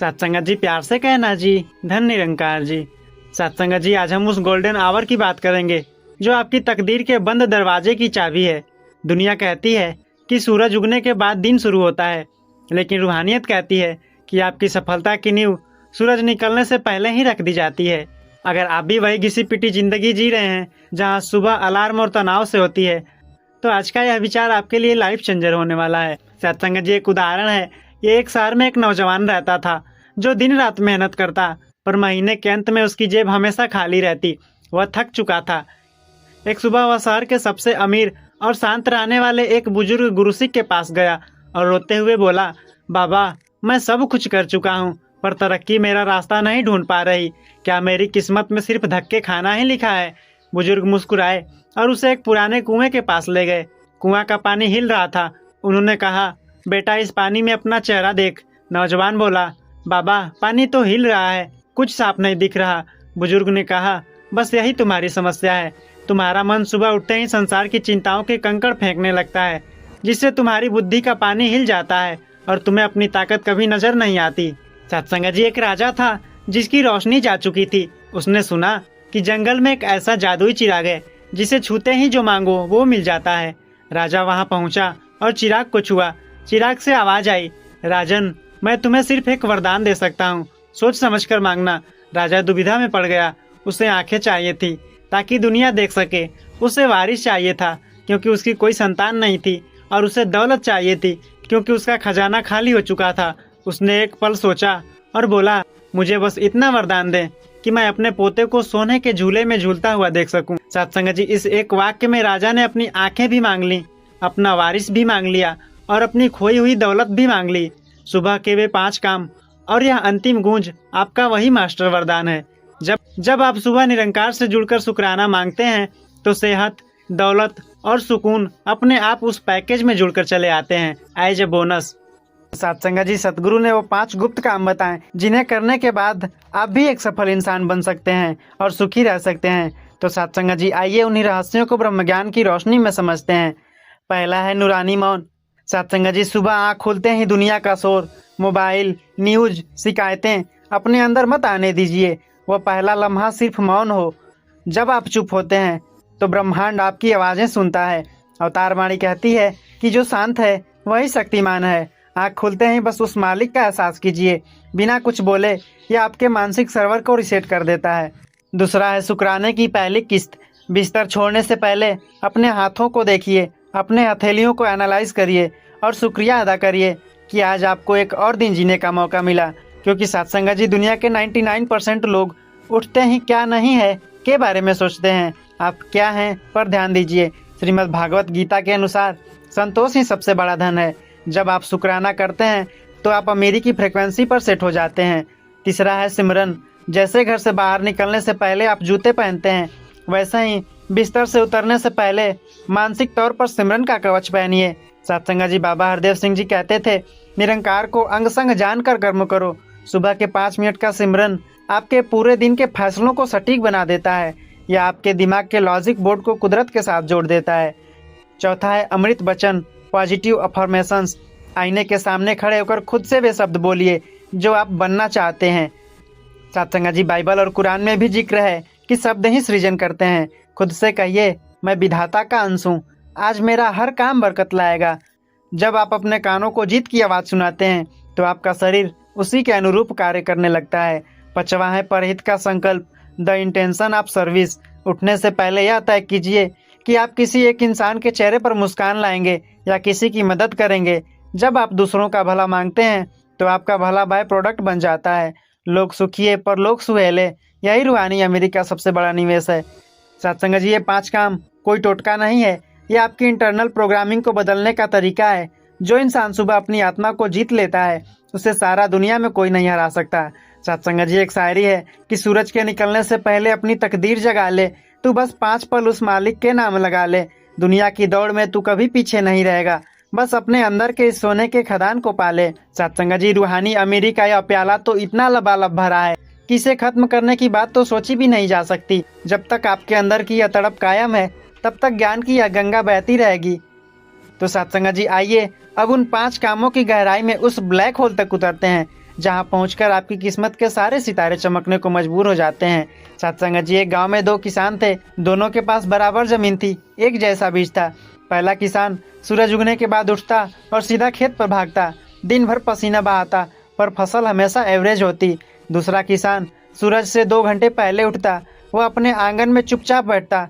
सत्संगत जी प्यार से कहना जी, धन निरंकार जी। सत्संगत जी आज हम उस गोल्डन आवर की बात करेंगे जो आपकी तकदीर के बंद दरवाजे की चाबी है। दुनिया कहती है कि सूरज उगने के बाद दिन शुरू होता है, लेकिन रूहानियत कहती है कि आपकी सफलता की नींव सूरज निकलने से पहले ही रख दी जाती है। अगर आप भी वही घिसी पिटी जिंदगी जी रहे हैं जहां सुबह अलार्म और तनाव से होती है, तो आज का यह विचार आपके लिए लाइफ चेंजर होने वाला है। सत्संगत जी एक उदाहरण है। ये एक शहर में एक नौजवान रहता था जो दिन रात मेहनत करता, पर महीने के अंत में उसकी जेब हमेशा खाली रहती। वह थक चुका था। एक सुबह वह शहर के सबसे अमीर और शांत रहने वाले एक बुजुर्ग गुरु सिख के पास गया और रोते हुए बोला, बाबा मैं सब कुछ कर चुका हूँ, पर तरक्की मेरा रास्ता नहीं ढूंढ पा रही। क्या मेरी किस्मत में सिर्फ धक्के खाना ही लिखा है? बुजुर्ग मुस्कुराए और उसे एक पुराने कुएं के पास ले गए। कुआं का पानी हिल रहा था। उन्होंने कहा, बेटा इस पानी में अपना चेहरा देख। नौजवान बोला, बाबा पानी तो हिल रहा है, कुछ साफ नहीं दिख रहा। बुजुर्ग ने कहा, बस यही तुम्हारी समस्या है। तुम्हारा मन सुबह उठते ही संसार की चिंताओं के कंकड़ फेंकने लगता है, जिससे तुम्हारी बुद्धि का पानी हिल जाता है और तुम्हें अपनी ताकत कभी नजर नहीं आती। सत्संगत जी एक राजा था जिसकी रोशनी जा चुकी थी। उसने सुना कि जंगल में एक ऐसा जादुई चिराग है जिसे छूते ही जो मांगो वो मिल जाता है। राजा वहां पहुंचा और चिराग को छुआ। चिराग से आवाज आई, राजन मैं तुम्हें सिर्फ एक वरदान दे सकता हूँ, सोच समझकर मांगना। राजा दुविधा में पड़ गया। उसे आंखें चाहिए थी ताकि दुनिया देख सके। उसे वारिस चाहिए था क्योंकि उसकी कोई संतान नहीं थी, और उसे दौलत चाहिए थी क्योंकि उसका खजाना खाली हो चुका था। उसने एक पल सोचा और बोला, मुझे बस इतना वरदान दे कि मैं अपने पोते को सोने के झूले में झूलता हुआ देख सकूं। सत्संगत जी इस एक वाक्य में राजा ने अपनी आंखें भी मांग ली, अपना वारिस भी मांग लिया और अपनी खोई हुई दौलत भी मांग ली। सुबह के वे 5 काम और यह अंतिम गूंज आपका वही मास्टर वरदान है। जब आप सुबह निरंकार से जुड़कर शुक्राना मांगते हैं तो सेहत, दौलत और सुकून अपने आप उस पैकेज में जुड़कर चले आते हैं एज ए बोनस। सत्संगत जी सतगुरु ने वो 5 गुप्त काम बताएं जिन्हें करने के बाद आप भी एक सफल इंसान बन सकते हैं और सुखी रह सकते हैं। तो सत्संगत जी आइए उन्हीं रहस्यों को ब्रह्म ज्ञान की रोशनी में समझते हैं। पहला है नूरानी मौन। सत्संगत जी सुबह आँख खुलते ही दुनिया का शोर, मोबाइल, न्यूज, शिकायतें अपने अंदर मत आने दीजिए। वह पहला लम्हा सिर्फ मौन हो। जब आप चुप होते हैं तो ब्रह्मांड आपकी आवाज़ें सुनता है। अवतार वाणी कहती है कि जो शांत है वही शक्तिमान है। आँख खुलते ही बस उस मालिक का एहसास कीजिए, बिना कुछ बोले। यह आपके मानसिक सर्वर को रिसेट कर देता है। दूसरा है शुक्राने की पहली किस्त। बिस्तर छोड़ने से पहले अपने हाथों को देखिए, अपने हथेलियों को एनालाइज करिए और शुक्रिया अदा करिए कि आज आपको एक और दिन जीने का मौका मिला। क्योंकि सत्संगत जी दुनिया के 99% लोग उठते ही क्या नहीं है के बारे में सोचते हैं। आप क्या हैं पर ध्यान दीजिए। श्रीमद् भागवत गीता के अनुसार संतोष ही सबसे बड़ा धन है। जब आप शुक्राना करते हैं तो आप अमीरी की फ्रिक्वेंसी पर सेट हो जाते हैं। तीसरा है सिमरन। जैसे घर से बाहर निकलने से पहले आप जूते पहनते हैं, वैसे ही बिस्तर से उतरने से पहले मानसिक तौर पर सिमरन का कवच पहनिए। सत्संगत जी बाबा हरदेव सिंह जी कहते थे, निरंकार को अंग संग जानकर कर्म करो। सुबह के 5 मिनट का सिमरन आपके पूरे दिन के फैसलों को सटीक बना देता है। यह आपके दिमाग के लॉजिक बोर्ड को कुदरत के साथ जोड़ देता है। चौथा है अमृत वचन, पॉजिटिव अफर्मेशंस। आईने के सामने खड़े होकर खुद से वे शब्द बोलिए जो आप बनना चाहते हैं। सत्संगत जी बाइबल और कुरान में भी जिक्र है कि शब्द ही सृजन करते हैं। खुद से कहिए, मैं विधाता का अंश हूँ, आज मेरा हर काम बरकत लाएगा। जब आप अपने कानों को जीत की आवाज़ सुनाते हैं तो आपका शरीर उसी के अनुरूप कार्य करने लगता है। 5वां है परहित का संकल्प, द इंटेंशन ऑफ सर्विस। उठने से पहले यह तय कीजिए कि आप किसी एक इंसान के चेहरे पर मुस्कान लाएंगे या किसी की मदद करेंगे। जब आप दूसरों का भला मांगते हैं तो आपका भला बाय प्रोडक्ट बन जाता है। लोग सुखिए पर लोग सुहेले, यही रूहानी अमीरी का सबसे बड़ा निवेश है। सत्संगत जी ये 5 काम कोई टोटका नहीं है, ये आपकी इंटरनल प्रोग्रामिंग को बदलने का तरीका है। जो इंसान सुबह अपनी आत्मा को जीत लेता है उसे सारा दुनिया में कोई नहीं हरा सकता। सत्संगत जी एक शायरी है कि सूरज के निकलने से पहले अपनी तकदीर जगा ले, तू बस 5 पल उस मालिक के नाम लगा ले। दुनिया की दौड़ में तू कभी पीछे नहीं रहेगा, बस अपने अंदर के इस सोने के खदान को पाले। सत्संगत जी रूहानी अमीरी का यह प्याला तो इतना लबालब भरा है कि इसे खत्म करने की बात तो सोची भी नहीं जा सकती। जब तक आपके अंदर की यह तड़प कायम है तब तक ज्ञान की यह गंगा बहती रहेगी। तो सत्संगत जी आइए अब उन 5 कामों की गहराई में उस ब्लैक होल तक उतरते हैं जहां पहुंचकर आपकी किस्मत के सारे सितारे चमकने को मजबूर हो जाते हैं। सत्संग जी, एक गांव में दो किसान थे। दोनों के पास बराबर जमीन थी, एक जैसा बीज था। पहला किसान सूरज उगने के बाद उठता और सीधा खेत पर भागता, दिन भर पसीना बहाता, पर फसल हमेशा एवरेज होती। दूसरा किसान सूरज से 2 घंटे पहले उठता, वह अपने आंगन में चुपचाप बैठता,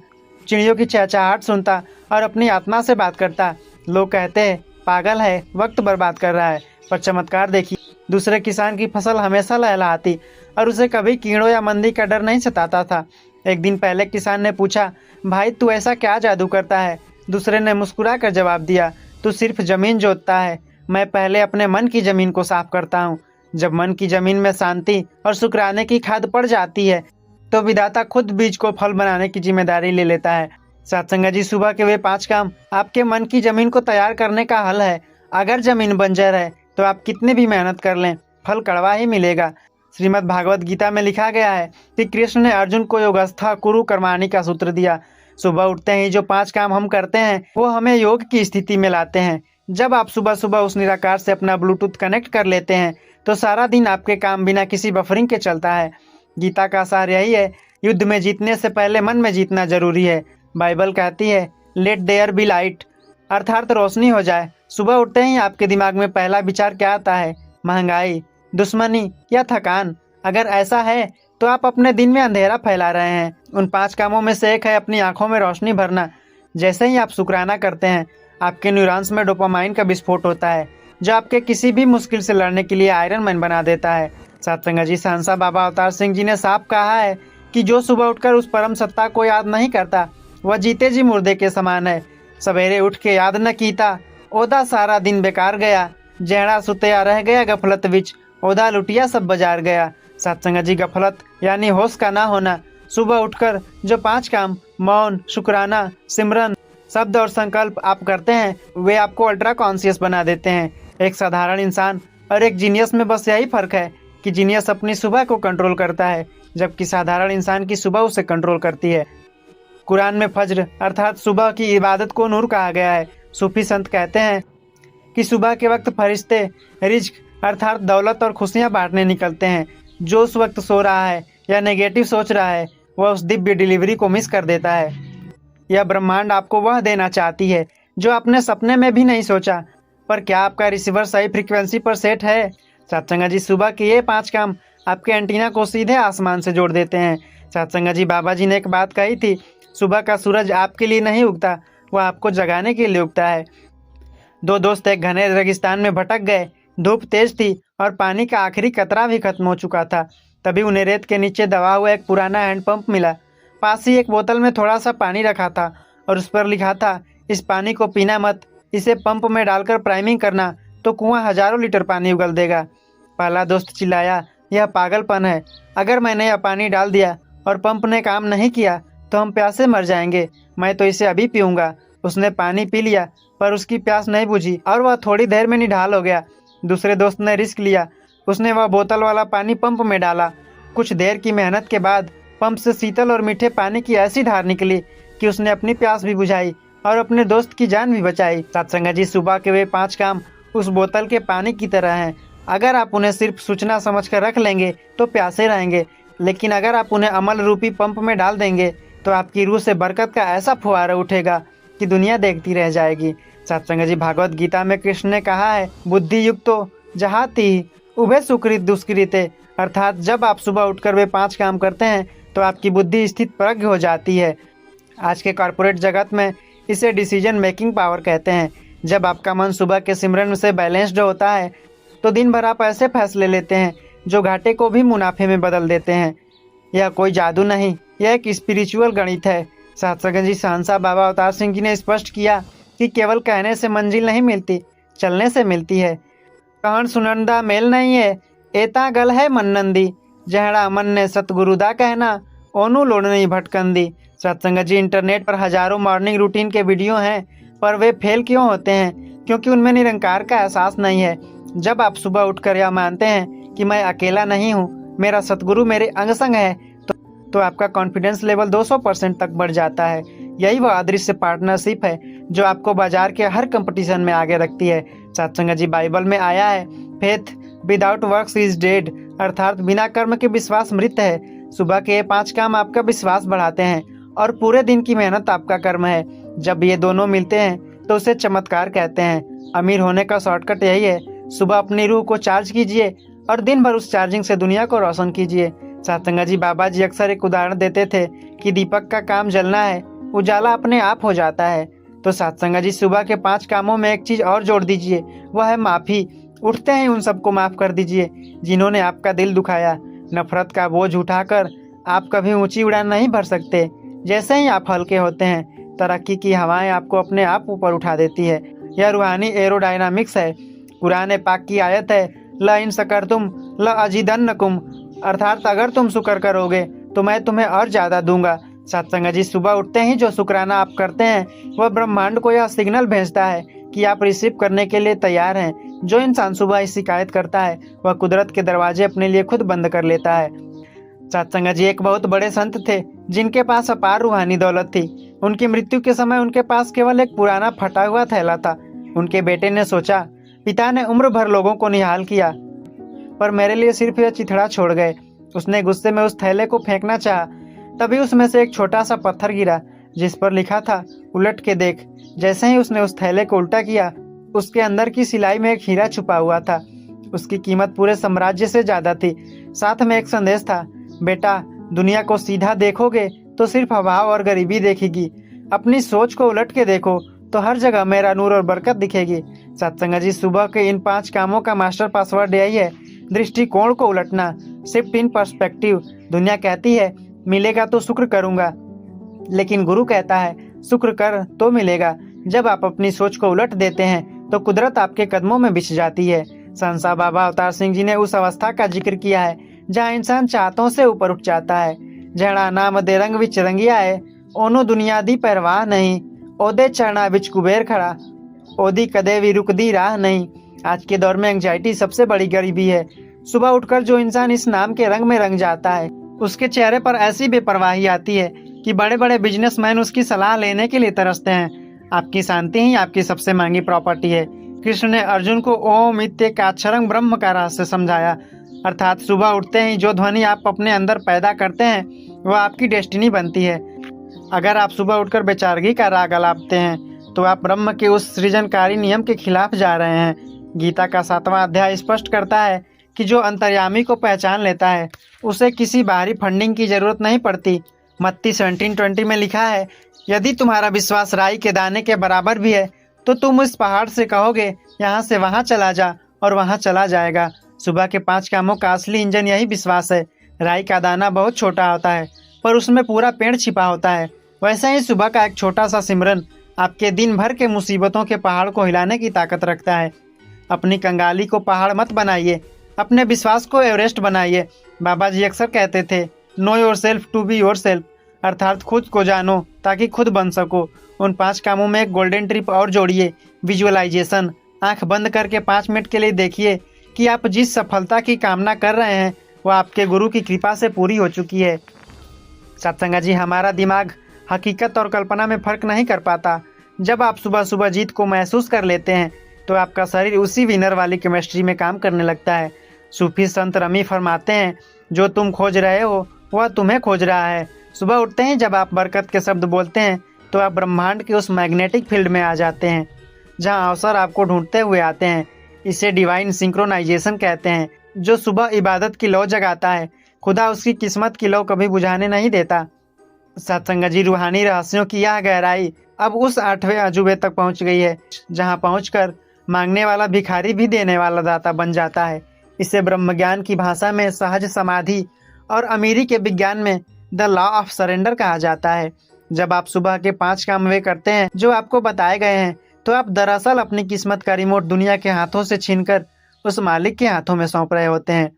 चिड़ियों की चहचहाहट सुनता और अपनी आत्मा से बात करता। लोग कहते हैं पागल है, वक्त बर्बाद कर रहा है, पर चमत्कार देखिए, दूसरे किसान की फसल हमेशा लहलहाती और उसे कभी कीड़ों या मंदी का डर नहीं सताता था। एक दिन पहले किसान ने पूछा, भाई तू ऐसा क्या जादू करता है? दूसरे ने मुस्कुरा कर जवाब दिया, तू सिर्फ जमीन जोतता है, मैं पहले अपने मन की जमीन को साफ करता हूँ। जब मन की जमीन में शांति और शुक्राने की खाद पड़ जाती है तो विधाता खुद बीज को फल बनाने की जिम्मेदारी ले लेता है। सत्संग जी, सुबह के वे 5 काम आपके मन की जमीन को तैयार करने का हल है। अगर जमीन बंजर है तो आप कितनी भी मेहनत कर लें, फल कड़वा ही मिलेगा। श्रीमद् भागवत गीता में लिखा गया है कि कृष्ण ने अर्जुन को योगस्था कुरु कर्माणि का सूत्र दिया। सुबह उठते ही जो 5 काम हम करते हैं वो हमें योग की स्थिति में लाते हैं। जब आप सुबह सुबह उस निराकार से अपना ब्लूटूथ कनेक्ट कर लेते हैं तो सारा दिन आपके काम बिना किसी बफरिंग के चलता है। गीता का सार यही है, युद्ध में जीतने से पहले मन में जीतना जरूरी है। बाइबल कहती है लेट देयर बी लाइट, अर्थात रोशनी हो जाए। सुबह उठते ही आपके दिमाग में पहला विचार क्या आता है? महंगाई, दुश्मनी या थकान? अगर ऐसा है तो आप अपने दिन में अंधेरा फैला रहे हैं। उन 5 कामों में से एक है अपनी आंखों में रोशनी भरना। जैसे ही आप शुक्राना करते हैं आपके न्यूरॉन्स में डोपामाइन का विस्फोट होता है, जो आपके किसी भी मुश्किल से लड़ने के लिए आयरन मैन बना देता है। सत्संग जी, सहंसा बाबा अवतार सिंह जी ने साफ कहा है कि जो सुबह उठकर उस परम सत्ता को याद नहीं करता वह जीते जी मुर्दे के समान है। सवेरे उठ के याद न कीता, ओदा सारा दिन बेकार गया। जहड़ा सुतया रह गया गफलत विच, ओदा लुटिया सब बाजार गया। सत्संग जी, गफलत यानी होश का ना होना। सुबह उठकर जो 5 काम मौन, शुक्राना, सिमरन, शब्द और संकल्प आप करते हैं वे आपको अल्ट्रा कॉन्शियस बना देते हैं। एक साधारण इंसान और एक जीनियस में बस यही फर्क है कि जीनियस अपनी सुबह को कंट्रोल करता है जबकि साधारण इंसान की सुबह उसे कंट्रोल करती है। कुरान में फज्र अर्थात सुबह की इबादत को नूर कहा गया है। सूफी संत कहते हैं कि सुबह के वक्त फरिश्ते रिज्क अर्थात दौलत और खुशियां बांटने निकलते हैं। जो उस वक्त सो रहा है या नेगेटिव सोच रहा है वह उस दिव्य डिलीवरी को मिस कर देता है। यह ब्रह्मांड आपको वह देना चाहती है जो आपने सपने में भी नहीं सोचा। पर क्या आपका रिसीवर सही फ्रीक्वेंसी पर सेट है? सत्संग जी, सुबह के ये 5 काम आपके एंटीना को सीधे आसमान से जोड़ देते हैं। सत्संग जी, बाबा जी ने एक बात कही थी, सुबह का सूरज आपके लिए नहीं उगता, वह आपको जगाने के लिए उगता है। 2 दोस्त एक घने रेगिस्तान में भटक गए। धूप तेज थी और पानी का आखिरी कतरा भी खत्म हो चुका था। तभी उन्हें रेत के नीचे दबा हुआ एक पुराना हैंडपंप मिला। पास ही एक बोतल में थोड़ा सा पानी रखा था और उस पर लिखा था, इस पानी को पीना मत, इसे पंप में डालकर प्राइमिंग करना तो कुआं हजारों लीटर पानी उगल देगा। पहला दोस्त चिल्लाया, यह पागलपन है। अगर मैंने यह पानी डाल दिया और पंप ने काम नहीं किया तो हम प्यासे मर जाएंगे। मैं तो इसे अभी पीऊँगा। उसने पानी पी लिया पर उसकी प्यास नहीं बुझी और वह थोड़ी देर में निढाल हो गया। दूसरे दोस्त ने रिस्क लिया, उसने वह बोतल वाला पानी पंप में डाला। कुछ देर की मेहनत के बाद पंप से शीतल और मीठे पानी की ऐसी धार निकली कि उसने अपनी प्यास भी बुझाई और अपने दोस्त की जान भी बचाई। सत्संग जी, सुबह के वे 5 काम उस बोतल के पानी की तरह हैं। अगर आप उन्हें सिर्फ सूचना समझकर रख लेंगे तो प्यासे रहेंगे, लेकिन अगर आप उन्हें अमल रूपी पंप में डाल देंगे तो आपकी रूह से बरकत का ऐसा फुहारा उठेगा कि दुनिया देखती रह जाएगी। सत्संग जी, भागवत गीता में कृष्ण ने कहा है, बुद्धि युक्तो जहाती उभय सुकृत दुष्कृते, अर्थात जब आप सुबह उठकर वे 5 काम करते हैं तो आपकी बुद्धि स्थित प्रज्ञ हो जाती है। आज के कॉरपोरेट जगत में इसे डिसीजन मेकिंग पावर कहते हैं। जब आपका मन सुबह के सिमरन से बैलेंस्ड होता है तो दिन भर आप ऐसे फैसले लेते हैं जो घाटे को भी मुनाफे में बदल देते हैं। यह कोई जादू नहीं, यह एक स्पिरिचुअल गणित है। सत्संग जी, सहंसा बाबा अवतार सिंह जी ने स्पष्ट किया कि केवल कहने से मंजिल नहीं मिलती, चलने से मिलती है। कहन सुनंदा मेल नहीं है, एता गल है मननंदी, जहड़ा मन ने सतगुरुदा कहना, ओनू लोड़नी भटकंदी। सत्संग जी, इंटरनेट पर हजारों मॉर्निंग रूटीन के वीडियो हैं, पर वे फेल क्यों होते हैं? क्योंकि उनमें निरंकार का एहसास नहीं है। जब आप सुबह उठकर यह मानते हैं कि मैं अकेला नहीं हूँ, मेरा सतगुरु मेरे अंग संग है, तो आपका कॉन्फिडेंस लेवल 200% तक बढ़ जाता है। यही वह अदृश्य पार्टनरशिप है जो आपको बाजार के हर कंपटीशन में आगे रखती है। सत्संग जी, बाइबल में आया है, faith without works is dead, अर्थात बिना कर्म के विश्वास मृत है। सुबह के ये 5 काम आपका विश्वास बढ़ाते हैं और पूरे दिन की मेहनत आपका कर्म है। जब ये दोनों मिलते हैं तो उसे चमत्कार कहते हैं। अमीर होने का शॉर्टकट यही है, सुबह अपनी रूह को चार्ज कीजिए और दिन भर उस चार्जिंग से दुनिया को रोशन कीजिए। सत्संग जी बाबा जी अक्सर एक उदाहरण देते थे कि दीपक का काम जलना है, उजाला अपने आप हो जाता है। तो सत्संग जी सुबह के 5 कामों में एक चीज और जोड़ दीजिए, वह है माफी। उठते ही उन सबको माफ कर दीजिए जिन्होंने आपका दिल दुखाया। नफरत का बोझ उठाकर आप कभी ऊंची उड़ान नहीं भर सकते। जैसे ही आप हल्के होते हैं, तरक्की की हवाएं आपको अपने आप ऊपर उठा देती है। यह रूहानी एरोडायनामिक्स है। कुरान पाक की आयत है, ल इन शकरतुम ल अजीदन्नकुम, अर्थात अगर तुम शुक्र करोगे तो मैं तुम्हें और ज्यादा दूंगा। सत्संग जी सुबह उठते ही जो शुक्राना आप करते हैं वह ब्रह्मांड को यह सिग्नल भेजता है कि आप रिसीव करने के लिए तैयार हैं। जो इंसान सुबह इस शिकायत करता है वह कुदरत के दरवाजे अपने लिए खुद बंद कर लेता है। सत्संग जी एक बहुत बड़े संत थे जिनके पास अपार रूहानी दौलत थी। उनकी मृत्यु के समय उनके पास केवल एक पुराना फटा हुआ थैला था। उनके बेटे ने सोचा, पिता ने उम्र भर लोगों को निहाल किया पर मेरे लिए सिर्फ यह चिथड़ा छोड़ गए। उसने गुस्से में उस थैले को फेंकना चाहा, तभी उसमें से एक छोटा सा पत्थर गिरा जिस पर लिखा था, उलट के देख। जैसे ही उसने उस थैले को उल्टा किया, उसके अंदर की सिलाई में एक हीरा छुपा हुआ था। उसकी कीमत पूरे साम्राज्य से ज्यादा थी। साथ में एक संदेश था, बेटा दुनिया को सीधा देखोगे तो सिर्फ अभाव और गरीबी देखेगी, अपनी सोच को उलट के देखो तो हर जगह मेरा नूर और बरकत दिखेगी। सत्संग जी सुबह के इन 5 कामों का मास्टर पासवर्ड यही है, दृष्टिकोण को उलटना, शिफ्ट इन पर्सपेक्टिव। दुनिया कहती है मिलेगा तो शुक्र करूंगा, लेकिन गुरु कहता है शुक्र कर तो मिलेगा। जब आप अपनी सोच को उलट देते हैं तो कुदरत आपके कदमों में बिछ जाती है। संसा बाबा अवतार सिंह जी ने उस अवस्था का जिक्र किया है जहाँ इंसान चाहतों से ऊपर उठ जाता है। जड़ा नाम दे रंग विच रंगिया है, ओनो दुनिया दी परवाह नहीं, ओदे चरणा विच कुबेर खड़ा, ओदी कदे भी रुकदी राह नहीं। आज के दौर में एंग्जाइटी सबसे बड़ी गरीबी है। सुबह उठकर जो इंसान इस नाम के रंग में रंग जाता है उसके चेहरे पर ऐसी बेपरवाही आती है कि बड़े बड़े बिजनेसमैन उसकी सलाह लेने के लिए तरसते हैं। आपकी शांति ही आपकी सबसे महंगी प्रॉपर्टी है। कृष्ण ने अर्जुन को ओम इत्येकाक्षरं ब्रह्म का रहस्य समझाया, अर्थात सुबह उठते ही जो ध्वनि आप अपने अंदर पैदा करते हैं वह आपकी डेस्टिनी बनती है। अगर आप सुबह उठकर बेचारगी का राग अलापते हैं तो आप ब्रह्म के उस सृजनकारी नियम के खिलाफ जा रहे हैं। गीता का 7वां अध्याय स्पष्ट करता है कि जो अंतर्यामी को पहचान लेता है उसे किसी बाहरी फंडिंग की जरूरत नहीं पड़ती। मत्ती 17:20 में लिखा है, यदि तुम्हारा विश्वास राई के दाने के बराबर भी है तो तुम इस पहाड़ से कहोगे यहाँ से वहाँ चला जा और वहाँ चला जाएगा। सुबह के 5 कामों का असली इंजन यही विश्वास है। राई का दाना बहुत छोटा होता है पर उसमें पूरा पेड़ छिपा होता है। वैसे ही सुबह का एक छोटा सा सिमरन आपके दिन भर के मुसीबतों के पहाड़ को हिलाने की ताकत रखता है। अपनी कंगाली को पहाड़ मत बनाइए, अपने विश्वास को एवरेस्ट बनाइए। बाबा जी अक्सर कहते थे, know yourself to be yourself, अर्थात खुद को जानो ताकि खुद बन सको। उन 5 कामों में एक गोल्डन ट्रिप और जोड़िए, विजुअलाइजेशन। आंख बंद करके 5 मिनट के लिए देखिए कि आप जिस सफलता की कामना कर रहे हैं वह आपके गुरु की कृपा से पूरी हो चुकी है। सत्संग जी हमारा दिमाग हकीकत और कल्पना में फर्क नहीं कर पाता। जब आप सुबह सुबह जीत को महसूस कर लेते हैं तो आपका शरीर उसी विनर वाली केमिस्ट्री में काम करने लगता है। सूफी संत रमी फरमाते हैं, जो तुम खोज रहे हो वह तुम्हें खोज रहा है। सुबह उठते ही जब आप बरकत के शब्द बोलते हैं तो आप ब्रह्मांड के उस मैग्नेटिक फील्ड में आ जाते हैं जहां अवसर आपको ढूंढते हुए आते हैं। इसे डिवाइन सिंक्रोनाइजेशन कहते हैं। जो सुबह इबादत की लौ जगाता है, खुदा उसकी किस्मत की लौ कभी बुझाने नहीं देता। सत्संग जी रूहानी रहस्यों की यह गहराई अब उस 8वें अजूबे तक पहुंच गई है जहां पहुंचकर मांगने वाला भिखारी भी देने वाला दाता बन जाता है। इसे ब्रह्मज्ञान की भाषा में सहज समाधि और अमीरी के विज्ञान में द लॉ ऑफ सरेंडर कहा जाता है। जब आप सुबह के 5 काम वे करते हैं जो आपको बताए गए हैं तो आप दरअसल अपनी किस्मत का रिमोट दुनिया के हाथों से छीनकर उस मालिक के हाथों में सौंप रहे होते हैं।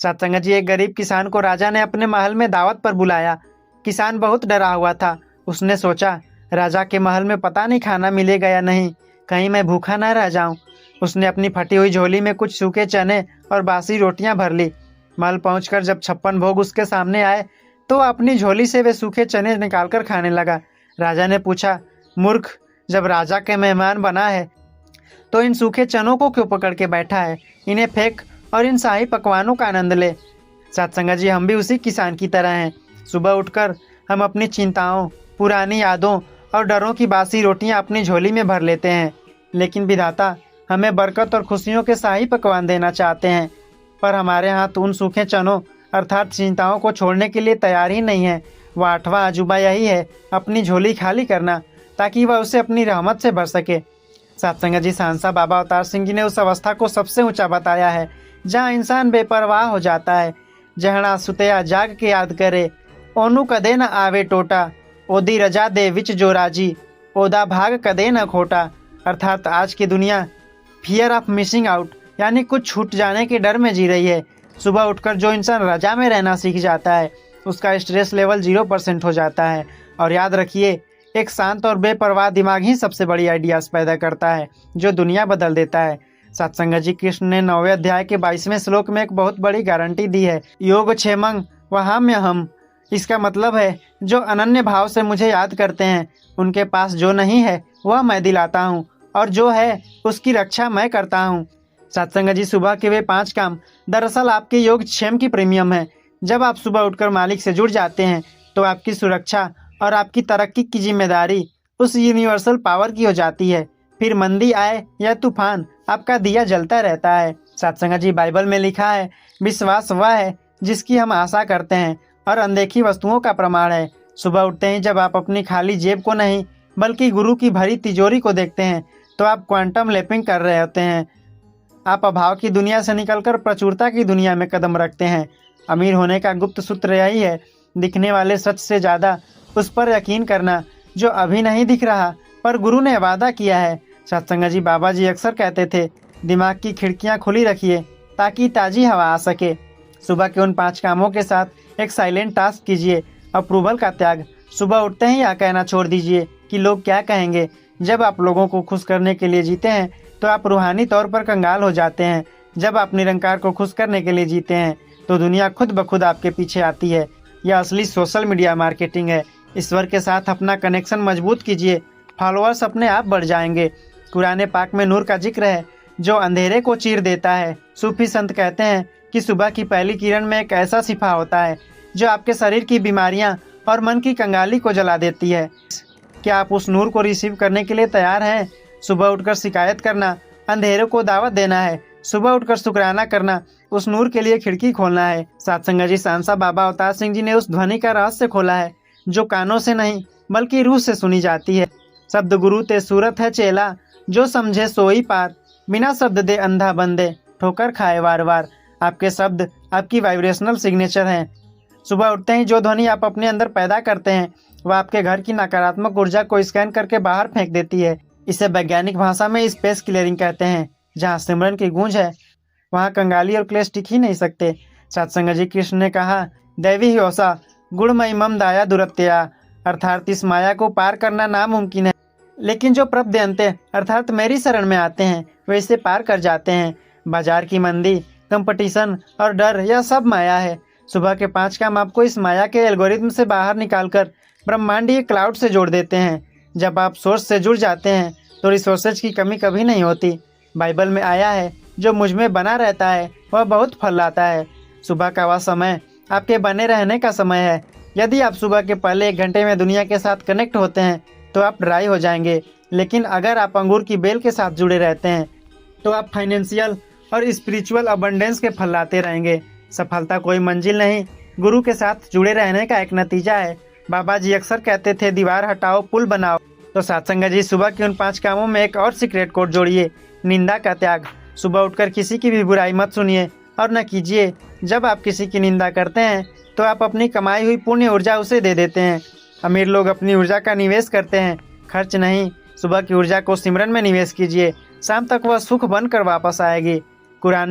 सत्संग जी एक गरीब किसान को राजा ने अपने महल में दावत पर बुलाया। किसान बहुत डरा हुआ था। उसने सोचा, राजा के महल में पता नहीं खाना मिलेगा या नहीं, कहीं मैं भूखा न रह जाऊं। उसने अपनी फटी हुई झोली में कुछ सूखे चने और बासी रोटियां भर ली। महल पहुंचकर जब 56 भोग उसके सामने आए तो अपनी झोली से वे सूखे चने निकालकर खाने लगा। राजा ने पूछा, मूर्ख, जब राजा के मेहमान बना है तो इन सूखे चनों को क्यों पकड़ के बैठा है? इन्हें फेंक और इन शाही पकवानों का आनंद ले। सत्संग जी, हम भी उसी किसान की तरह हैं। सुबह उठकर हम अपनी चिंताओं, पुरानी यादों और डरों की बासी रोटियां अपनी झोली में भर लेते हैं। लेकिन विधाता हमें बरकत और खुशियों के शाही पकवान देना चाहते हैं, पर हमारे हाथ उन सूखे चनों अर्थात चिंताओं को छोड़ने के लिए तैयार ही नहीं है। वह आठवां अजूबा यही है, अपनी झोली खाली करना, ताकि वह उसे अपनी रहमत से भर सके। सत्संग जी, सांसा बाबा अवतार सिंह जी ने उस अवस्था को सबसे ऊंचा बताया है जहाँ इंसान बेपरवाह हो जाता है। जहना सुतया जाग के याद करे, ओनू कदे न आवे टोटा, ओदी रजा दे विच जो राजी, ओदा भाग कदे न खोटा। अर्थात आज की दुनिया फियर ऑफ मिसिंग आउट यानी कुछ छूट जाने के डर में जी रही है। सुबह उठकर जो इंसान रजा में रहना सीख जाता है उसका स्ट्रेस लेवल 0% हो जाता है। और याद रखिए, एक शांत और बेपरवाह दिमाग ही सबसे बड़ी आइडियाज पैदा करता है जो दुनिया बदल देता है। सत्संग जी, कृष्ण ने 9वें अध्याय के 22वें श्लोक में एक बहुत बड़ी गारंटी दी है, योग क्षेमंग वहाम्य हम। इसका मतलब है जो अनन्य भाव से मुझे याद करते हैं उनके पास जो नहीं है वह मैं दिलाता हूँ, और जो है उसकी रक्षा मैं करता हूँ। सत्संग जी, सुबह के वे 5 काम दरअसल आपके योग क्षेम की प्रीमियम है। जब आप सुबह उठकर मालिक से जुड़ जाते हैं तो आपकी सुरक्षा और आपकी तरक्की की जिम्मेदारी उस यूनिवर्सल पावर की हो जाती है। फिर मंदी आए या तूफान, आपका दिया जलता रहता है। सत्संग जी, बाइबल में लिखा है, विश्वास वह है जिसकी हम आशा करते हैं और अनदेखी वस्तुओं का प्रमाण है। सुबह उठते ही जब आप अपनी खाली जेब को नहीं बल्कि गुरु की भरी तिजोरी को देखते हैं तो आप क्वांटम लैपिंग कर रहे होते हैं। आप अभाव की दुनिया से निकलकर प्रचुरता की दुनिया में कदम रखते हैं। अमीर होने का गुप्त सूत्र यही है, दिखने वाले सच से ज़्यादा उस पर यकीन करना जो अभी नहीं दिख रहा पर गुरु ने वादा किया है। सत्संग जी, बाबा जी अक्सर कहते थे, दिमाग की खिड़कियां खुली रखिए ताकि ताज़ी हवा आ सके। सुबह के उन 5 कामों के साथ एक साइलेंट टास्क कीजिए, अप्रूवल का त्याग। सुबह उठते ही यह कहना छोड़ दीजिए कि लोग क्या कहेंगे। जब आप लोगों को खुश करने के लिए जीते हैं तो आप रूहानी तौर पर कंगाल हो जाते हैं। जब आप निरंकार को खुश करने के लिए जीते हैं तो दुनिया खुद ब खुद आपके पीछे आती है। यह असली सोशल मीडिया मार्केटिंग है। ईश्वर के साथ अपना कनेक्शन मजबूत कीजिए, फॉलोअर्स अपने आप बढ़ जाएंगे। कुरान पाक में नूर का जिक्र है जो अंधेरे को चीर देता है। सूफी संत कहते हैं कि सुबह की पहली किरण में एक ऐसा सिफा होता है जो आपके शरीर की बीमारियां और मन की कंगाली को जला देती है। क्या आप उस नूर को रिसीव करने के लिए तैयार हैं? सुबह उठकर शिकायत करना अंधेरे को दावत देना है। सुबह उठकर शुक्राना करना उस नूर के लिए खिड़की खोलना है। सत्संग जी, सांसा बाबा अवतार सिंह जी ने उस ध्वनि का रहस्य खोला है जो कानों से नहीं बल्कि रूह से सुनी जाती है। शब्द गुरु ते सूरत है चेला, जो समझे सोई पार, बिना शब्द दे अंधा बंदे, ठोकर खाए वार वार। आपके शब्द आपकी वाइब्रेशनल सिग्नेचर हैं। सुबह उठते ही जो ध्वनि आप अपने अंदर पैदा करते हैं वह आपके घर की नकारात्मक ऊर्जा को स्कैन करके बाहर फेंक देती है। इसे वैज्ञानिक भाषा में स्पेस क्लियरिंग कहते हैं। जहाँ सिमरन की गूंज है वहाँ कंगाली और क्लेश टिक ही नहीं सकते। सत्संग जी, कृष्ण ने कहा, दैवी हिंसा गुणमयी मम दाया दुरत्या, अर्थात इस माया को पार करना नामुमकिन है, लेकिन जो प्रपद्यंते अर्थात मेरी शरण में आते हैं वे इसे पार कर जाते हैं। बाजार की मंदी, कंपटीशन और डर, यह सब माया है। सुबह के 5 काम आपको इस माया के एल्गोरिथम से बाहर निकालकर ब्रह्मांडीय क्लाउड से जोड़ देते हैं। जब आप सोर्स से जुड़ जाते हैं तो रिसोर्सेज की कमी कभी नहीं होती। बाइबल में आया है, जो मुझ में बना रहता है वह बहुत फल लाता है। सुबह का वह समय आपके बने रहने का समय है। यदि आप सुबह के पहले 1 घंटे में दुनिया के साथ कनेक्ट होते हैं तो आप ड्राई हो जाएंगे, लेकिन अगर आप अंगूर की बेल के साथ जुड़े रहते हैं तो आप फाइनेंशियल और स्पिरिचुअल अबंडेंस के फल लाते रहेंगे। सफलता कोई मंजिल नहीं, गुरु के साथ जुड़े रहने का एक नतीजा है। बाबा जी अक्सर कहते थे, दीवार हटाओ पुल बनाओ। तो सत्संग जी, सुबह के उन 5 कामों में एक और सीक्रेट कोड जोड़िए, निंदा का त्याग। सुबह उठकर किसी की भी बुराई मत सुनिए और न कीजिए। जब आप किसी की निंदा करते हैं तो आप अपनी कमाई हुई पुण्य ऊर्जा उसे दे देते हैं। अमीर लोग अपनी ऊर्जा का निवेश करते हैं, खर्च नहीं। सुबह की ऊर्जा को सिमरन में निवेश कीजिए, शाम तक वह सुख बनकर वापस आएगी। कुरान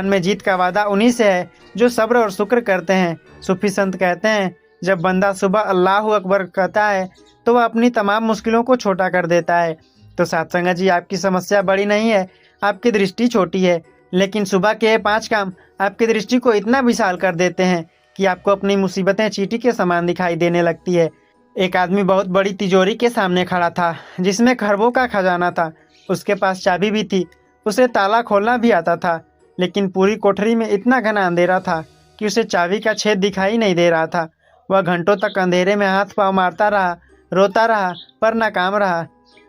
में जीत का वादा उन्हीं से है जो सब्र और शुक्र करते हैं। सूफी संत कहते हैं, जब बंदा सुबह अल्लाह अकबर कहता है तो वह अपनी तमाम मुश्किलों को छोटा कर देता है। तो सत्संग जी, आपकी समस्या बड़ी नहीं है, आपकी दृष्टि छोटी है। लेकिन सुबह के ये 5 काम आपकी दृष्टि को इतना विशाल कर देते हैं कि आपको अपनी मुसीबतें चींटी के समान दिखाई देने लगती है। एक आदमी बहुत बड़ी तिजोरी के सामने खड़ा था जिसमें खरबों का खजाना था। उसके पास चाबी भी थी उसे ताला खोलना भी आता था, लेकिन पूरी कोठरी में इतना घना अंधेरा था कि उसे चाबी का छेद दिखाई नहीं दे रहा था। वह घंटों तक अंधेरे में हाथ पांव मारता रहा, रोता रहा, पर नाकाम रहा।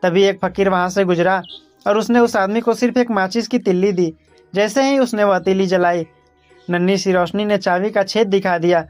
तभी एक फकीर वहां से गुजरा और उसने उस आदमी को सिर्फ एक माचिस की तिल्ली दी। जैसे ही उसने वह तिल्ली जलाई, नन्ही सी रोशनी ने चाबी का छेद दिखा दिया।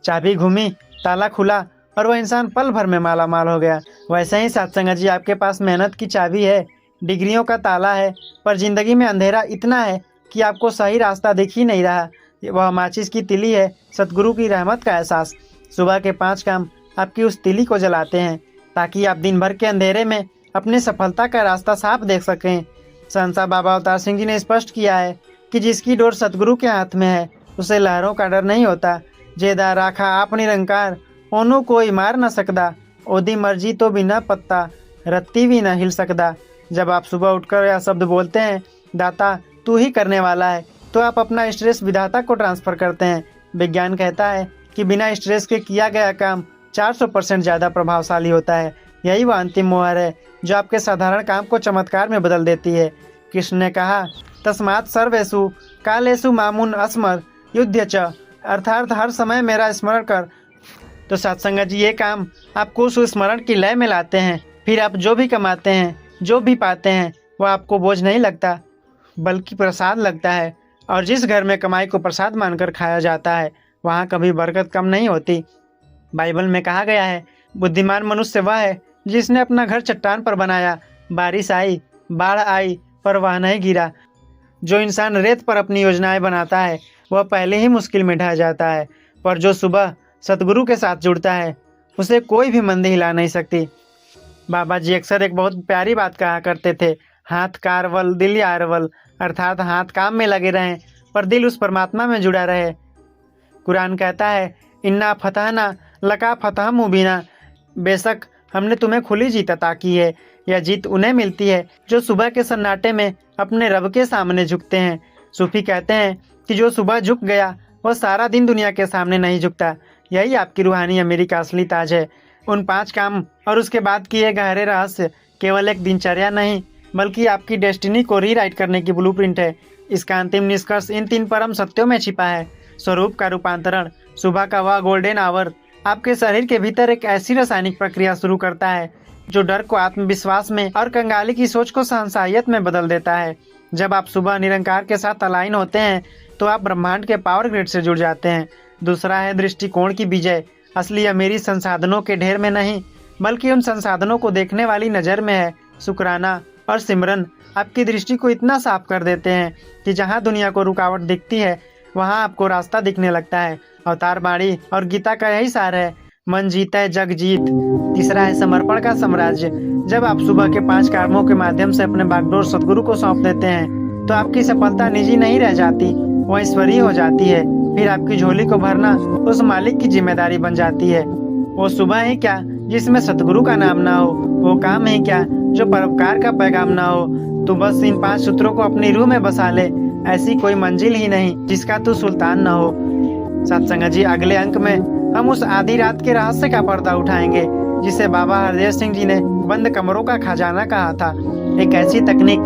चाबी घूमी, ताला खुला और वह इंसान पल भर में माला माल हो गया। वैसे ही सत्संग जी, आपके पास मेहनत की चाबी है, डिग्रियों का ताला है, पर जिंदगी में अंधेरा इतना है कि आपको सही रास्ता दिख ही नहीं रहा। वह माचिस की तिली है, सतगुरु की रहमत का एहसास। सुबह के 5 काम आपकी उस तिली को जलाते हैं, ताकि आप दिन भर के अंधेरे में अपनी सफलता का रास्ता साफ देख सकें। संसा बाबा अवतार सिंह जी ने स्पष्ट किया है कि जिसकी डोर सतगुरु के हाथ में है, उसे लहरों का डर नहीं होता। जेदा राखा आप निरंकार, ओनू कोई मार न सकदा, ओदी मर्जी तो बिना पत्ता, रत्ती भी न हिल सकदा। जब आप सुबह उठकर यह शब्द बोलते हैं, दाता तू ही करने वाला है, तो आप अपना स्ट्रेस विधाता को ट्रांसफर करते हैं। विज्ञान कहता है कि बिना स्ट्रेस के किया गया काम 400% ज़्यादा प्रभावशाली होता है। यही वह अंतिम मोहर है जो आपके साधारण काम को चमत्कार में बदल देती है। कृष्ण ने कहा, तस्मात् सर्वेषु कालेषु मामुन अस्मर युद्ध च, अर्थात हर समय मेरा स्मरण कर। तो सत्संग जी, ये काम आपको उस स्मरण की लय में लाते हैं। फिर आप जो भी कमाते हैं, जो भी पाते हैं, वह आपको बोझ नहीं लगता, बल्कि प्रसाद लगता है। और जिस घर में कमाई को प्रसाद मानकर खाया जाता है, वहाँ कभी बरकत कम नहीं होती। बाइबल में कहा गया है, बुद्धिमान मनुष्य वह है जिसने अपना घर चट्टान पर बनाया। बारिश आई, बाढ़ आई, पर वह नहीं गिरा। जो इंसान रेत पर अपनी योजनाएं बनाता है, वह पहले ही मुश्किल में ढह जाता है, पर जो सुबह सतगुरु के साथ जुड़ता है, उसे कोई भी मंदी हिला नहीं सकती। बाबा जी अक्सर एक बहुत प्यारी बात कहा करते थे, हाथ कारवल दिल यारवल, अर्थात हाथ काम में लगे रहें पर दिल उस परमात्मा में जुड़ा रहे। कुरान कहता है, इन्ना फतहना लका फतह मुबीना, बेशक हमने तुम्हें खुली जीत अता की है। यह जीत उन्हें मिलती है जो सुबह के सन्नाटे में अपने रब के सामने झुकते हैं। सूफी कहते हैं कि जो सुबह झुक गया, वह सारा दिन दुनिया के सामने नहीं झुकता। यही आपकी रूहानी अमीरी का असली ताज है। उन 5 काम और उसके बाद किए गहरे रहस्य केवल एक दिनचर्या नहीं, बल्कि आपकी डेस्टिनी को रीराइट करने की ब्लूप्रिंट है। इसका अंतिम निष्कर्ष इन 3 परम सत्यों में छिपा है। स्वरूप का रूपांतरण, सुबह का वह गोल्डन आवर आपके शरीर के भीतर एक ऐसी रासायनिक प्रक्रिया शुरू करता है जो डर को आत्मविश्वास में और कंगाली की सोच को सहनसाहियत में बदल देता है। जब आप सुबह निरंकार के साथ अलाइन होते हैं, तो आप ब्रह्मांड के पावर ग्रिड से जुड़ जाते हैं। दूसरा है दृष्टिकोण की विजय। असली अमीरी संसाधनों के ढेर में नहीं, बल्कि उन संसाधनों को देखने वाली नज़र में है। शुक्राना और सिमरन आपकी दृष्टि को इतना साफ कर देते हैं कि जहाँ दुनिया को रुकावट दिखती है, वहाँ आपको रास्ता दिखने लगता है। अवतार बाणी और गीता का यही सार है, मन जीता जग जीत। तीसरा है समर्पण का साम्राज्य। जब आप सुबह के 5 कर्मों के माध्यम से अपने बागडोर सतगुरु को सौंप देते हैं, तो आपकी सफलता निजी नहीं रह जाती, वह ईश्वरीय हो जाती है। फिर आपकी झोली को भरना उस मालिक की जिम्मेदारी बन जाती है। वो सुबह ही क्या जिसमें सतगुरु का नाम ना हो, वो काम ही क्या जो परोपकार का पैगाम ना हो। तू बस इन 5 सूत्रों को अपनी रूह में बसा ले, ऐसी कोई मंजिल ही नहीं जिसका तू सुल्तान न हो। सत्संग जी, अगले अंक में हम उस आधी रात के रहस्य का पर्दा उठाएंगे जिसे बाबा हरदेव सिंह जी ने बंद कमरों का खजाना कहा था। एक ऐसी तकनीक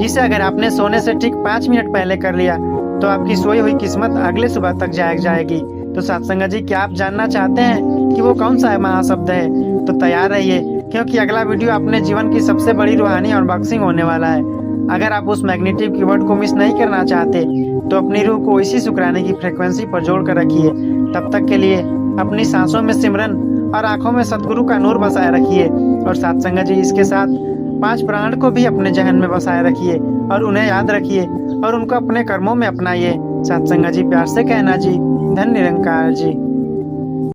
जिसे अगर आपने सोने से ठीक 5 मिनट पहले कर लिया, तो आपकी सोई हुई किस्मत अगले सुबह तक जाग जाएगी। तो सत्संग जी, क्या आप जानना चाहते हैं कि वो कौन सा महाशब्द है? तो तैयार रहिए, क्योंकि अगला वीडियो अपने जीवन की सबसे बड़ी रूहानी अनबॉक्सिंग होने वाला है। अगर आप उस मैग्नेटिक कीवर्ड को मिस नहीं करना चाहते, तो अपनी रूह को इसी शुक्राने की फ्रीक्वेंसी पर जोड़ कर रखिए। तब तक के लिए अपनी सांसों में सिमरन और आंखों में सतगुरु का नूर बसाए रखिए। और सत्संग जी, इसके साथ 5 प्राण को भी अपने जहन में बसाए रखिए और उन्हें याद रखिए और उनको अपने कर्मों में अपनाइए। सत्संग जी, प्यार से कहना जी, धन निरंकार जी।